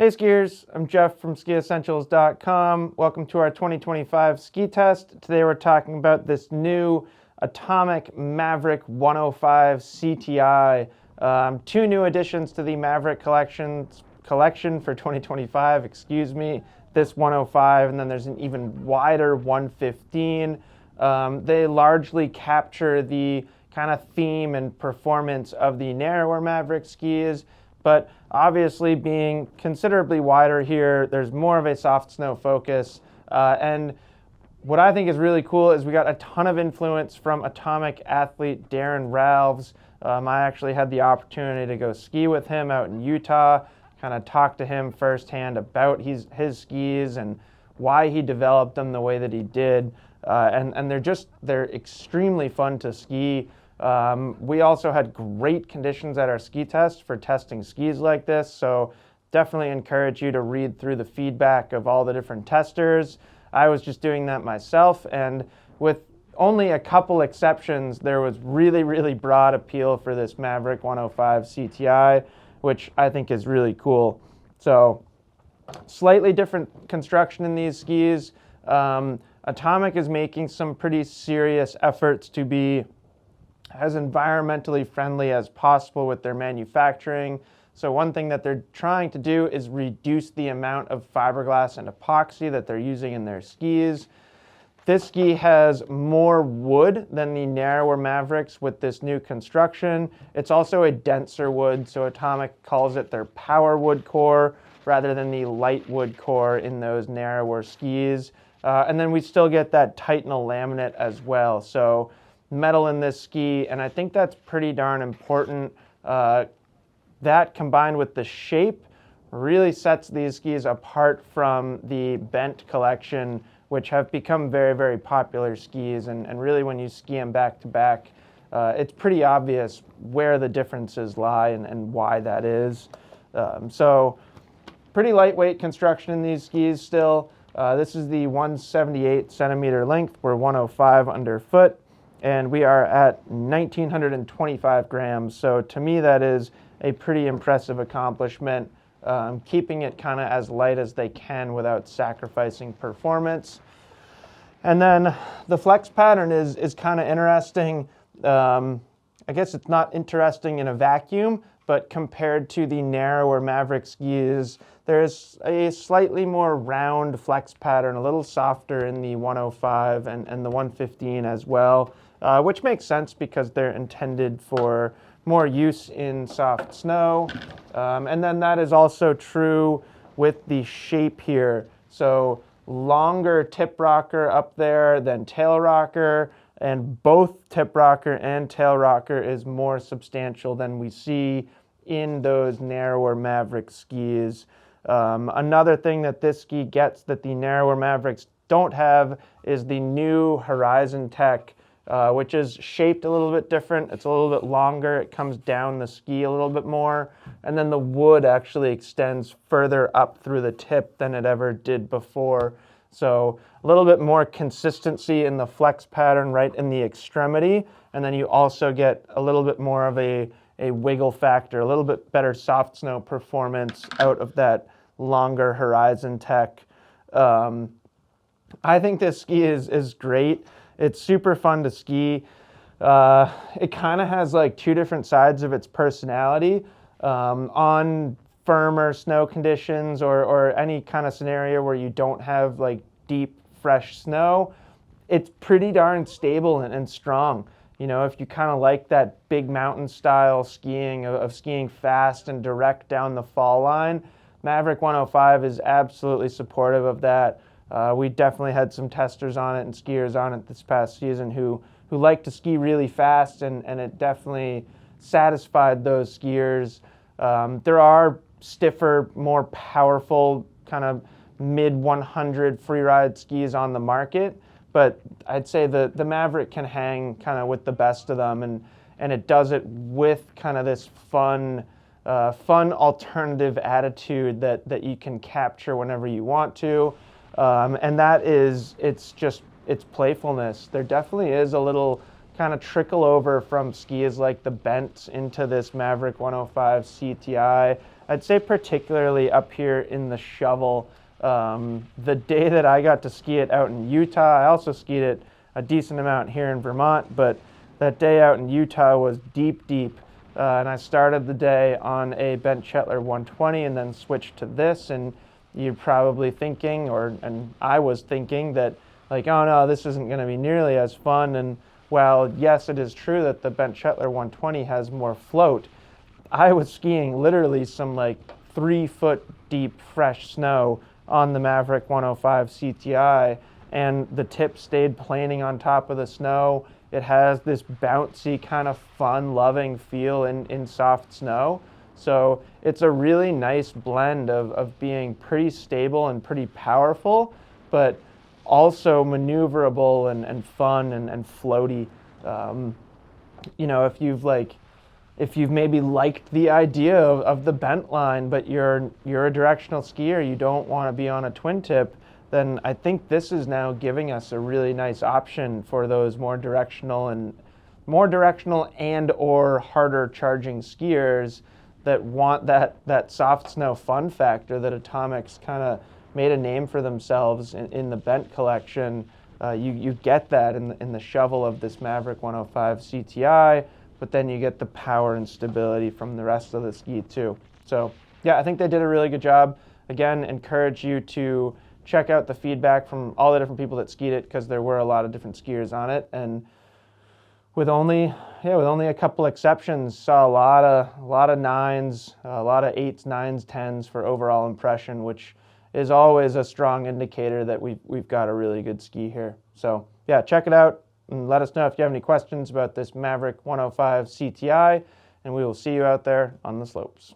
Hey skiers, I'm Jeff from skiessentials.com. Welcome to our 2025 ski test. Today we're talking about this new Atomic Maverick 105 CTI. Two new additions to the Maverick collection for 2025, this 105, and then there's an even wider 115. They largely capture the kind of theme and performance of the narrower Maverick skis, but obviously being considerably wider here, there's more of a soft snow focus. And what I think is really cool is we got a ton of influence from Atomic athlete Darren Ralves. I actually had the opportunity to go ski with him out in Utah, kind of talk to him firsthand about his skis and why he developed them the way that he did. And they're extremely fun to ski. We also had great conditions at our ski test for testing skis like this, so definitely encourage you to read through the feedback of all the different testers. I was just doing that myself, and with only a couple exceptions, there was really, really broad appeal for this Maverick 105 CTI, which I think is really cool. So slightly different construction in these skis. Atomic is making some pretty serious efforts to be as environmentally friendly as possible with their manufacturing. So one thing that they're trying to do is reduce the amount of fiberglass and epoxy that they're using in their skis. This ski has more wood than the narrower Mavericks with this new construction. It's also a denser wood, so Atomic calls it their power wood core rather than the light wood core in those narrower skis. And then we still get that Titanal laminate as well. So metal in this ski, and I think that's pretty darn important. That combined with the shape really sets these skis apart from the bent collection, which have become very, very popular skis, and really when you ski them back to back, it's pretty obvious where the differences lie and why that is. So pretty lightweight construction in these skis still. This is the 178 centimeter length. We're 105 underfoot, and we are at 1,925 grams. So to me, that is a pretty impressive accomplishment, keeping it kind of as light as they can without sacrificing performance. And then the flex pattern is kind of interesting. I guess it's not interesting in a vacuum, but compared to the narrower Maverick skis, there's a slightly more round flex pattern, a little softer in the 105 and the 115 as well, which makes sense because they're intended for more use in soft snow. And then that is also true with the shape here. So longer tip rocker up there than tail rocker, and both tip rocker and tail rocker is more substantial than we see in those narrower Maverick skis. Another thing that this ski gets that the narrower Mavericks don't have is the new Horizon Tech, which is shaped a little bit different. It's a little bit longer. It comes down the ski a little bit more. And then the wood actually extends further up through the tip than it ever did before. So a little bit more consistency in the flex pattern right in the extremity. And then you also get a little bit more of a wiggle factor, a little bit better soft snow performance out of that longer Horizon Tech. I think this ski is great. It's super fun to ski. It kind of has like two different sides of its personality. On firmer snow conditions or any kind of scenario where you don't have like deep, fresh snow, it's pretty darn stable and strong. You know, if you kind of like that big mountain style skiing of skiing fast and direct down the fall line, Maverick 105 is absolutely supportive of that. We definitely had some testers on it and skiers on it this past season who like to ski really fast, and it definitely satisfied those skiers. There are stiffer, more powerful kind of mid 100 freeride skis on the market, but I'd say the Maverick can hang kind of with the best of them, and it does it with kind of this fun alternative attitude that you can capture whenever you want to. And that is, it's playfulness. There definitely is a little kind of trickle over from skis like the Bents into this Maverick 105 CTI. I'd say particularly up here in the shovel. The day that I got to ski it out in Utah, I also skied it a decent amount here in Vermont, but that day out in Utah was deep, and I started the day on a Bent Chetler 120 and then switched to this, and you're probably thinking, and I was thinking that, like, oh no, this isn't going to be nearly as fun. And while yes, it is true that the Bent Chetler 120 has more float, I was skiing literally some like 3-foot deep fresh snow on the Maverick 105 CTI, and the tip stayed planing on top of the snow. It has this bouncy kind of fun loving feel in soft snow. So it's a really nice blend of being pretty stable and pretty powerful, but also maneuverable and fun and floaty. If you've maybe liked the idea of the bent line, but you're a directional skier, you don't want to be on a twin tip, then I think this is now giving us a really nice option for those more directional and or harder charging skiers that want that soft snow fun factor that Atomic's kind of made a name for themselves in the bent collection. You get that in the shovel of this Maverick 105 CTI, but then you get the power and stability from the rest of the ski too. So yeah, I think they did a really good job. Again, encourage you to check out the feedback from all the different people that skied it, because there were a lot of different skiers on it, and with only a couple exceptions, saw a lot of 9s, a lot of 8s, 9s, 10s for overall impression, which is always a strong indicator that we've got a really good ski here. So yeah, check it out and let us know if you have any questions about this Maverick 105 CTI, and we will see you out there on the slopes.